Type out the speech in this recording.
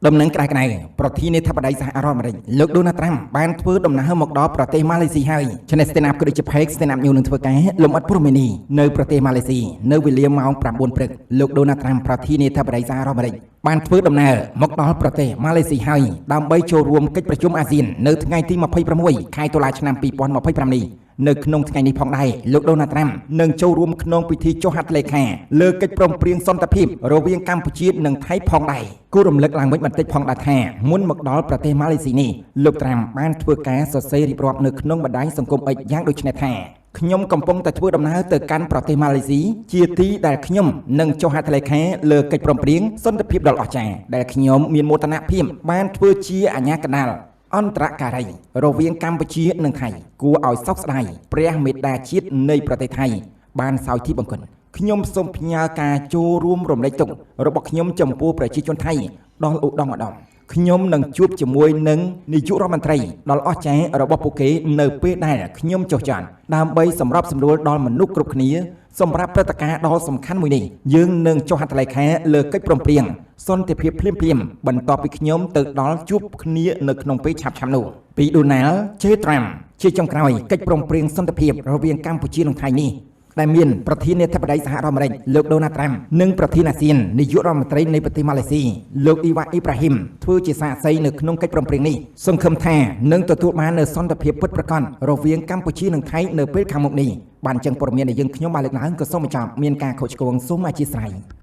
ដំណឹងក្រៅៗប្រធានាធិបតីសហរដ្ឋអាមេរិកលោកដូណាល់ត្រាំបានធ្វើដំណើរមកដល់ប្រទេសម៉ាឡេស៊ីហើយឆ្នេះ Stand Up ក៏ដូចជា Page Stand Up News នឹងធ្វើការលំអិតព្រមាននេះនៅប្រទេសម៉ាឡេស៊ីនៅវេលាម៉ោង 9 ព្រឹកលោកដូណាល់ត្រាំប្រធានាធិបតីសហរដ្ឋអាមេរិកបានធ្វើដំណើរមកដល់ប្រទេសម៉ាឡេស៊ីហើយដើម្បីចូលរួមកិច្ចប្រជុំអាស៊ាននៅថ្ងៃទី 26 ខែតុលាឆ្នាំ 2025 នេះនៅក្នុងថ្ងៃនេះផងដែរលោកដូណាល់ត្រាំនឹងចូលរួមក្នុងពិធីចុះហត្ថលេខាលើកិច្ចព្រមព្រៀងសន្តិភាពរវាងកម្ពុជានិងថៃផងដែរគូរំលឹកឡើងវិញបន្តិចផងដែរថាមុនមកដល់ប្រទេសម៉ាឡេស៊ីនេះលោកត្រាំបានធ្វើការសរសេររៀបរាប់នៅក្នុងបណ្ដាញសង្គម X យ៉ាងដូចនេះថាខ្ញុំកំពុងតែធ្វើដំណើរទៅកាន់ប្រទេសម៉ាឡេស៊ីជាទីដែលខ្ញុំនឹងចុះហត្ថលេខាលើកិច្ចព្រមព្រៀងសន្តិភាពដ៏អស្ចារ្យដែលខ្ញុំមានមោទនភាពបានធ្វើជាអាជ្ញាកណ្ដាលអន្តរការីរវាងកម្ពុជានិងថៃគួរឲ្យសោកស្ដាយព្រះមេដាជាតិនៃប្រទេសថៃបានសោយទីបង្គន់ខ្ញុំសូមផ្ញើការចូលរួមរំលែកទុក្ខរបស់ខ្ញុំចំពោះប្រជាជនថៃដល់ឧត្តមឧត្តមខ្ញុំនឹងជួបជាមួយនឹងនាយករដ្ឋមន្ត្រីដ៏អស្ចារ្យរបស់ពួកគេនៅពេលដែលខ្ញុំចុះចាន់ដើម្បីសម្របសម្រួលដល់មនុស្សគ្រប់គ្នាសម្រាប់ព្រឹត្តិការណ៍ដ៏សំខាន់មួយនេះយើងនឹងចុះហត្ថលេខាលើកិច្ចព្រមព្រៀងសន្តិភាពភ្លាមៗបន្ទាប់ពីខ្ញុំទៅដល់ជួបគ្នានៅក្នុងពេលឆាប់ៗនោះពី Donald J. Trump ជាចុងក្រោយកិច្ចព្រមព្រៀងសន្តិភាពរវាងកម្ពុជានិងថៃនេះដែលមានប្រធានាធិបតីសហរដ្ឋអាមេរិកលោកដូណាល់ត្រាំនិងប្រធានអាស៊ាននាយករដ្ឋមន្ត្រីនៃប្រទេសម៉ាឡេស៊ីលោកអ៊ីវ៉ាអ៊ីប្រាហ៊ីមធ្វើជាសាក្សីនៅក្នុងកិច្ចព្រមព្រៀងនេះសង្ឃឹមថានឹងទទួលបាននូវសន្តិភាពពិតប្រាកដរវាងកម្ពុជានិងថៃនៅពេលខាងមុខនេះបានអញ្ចឹងព័ត៌មានដែលយើងខ្ញុំបានលើកឡើងក៏សូមបញ្ចប់មានការខុសឆ្គងសូមអធិស្ឋាន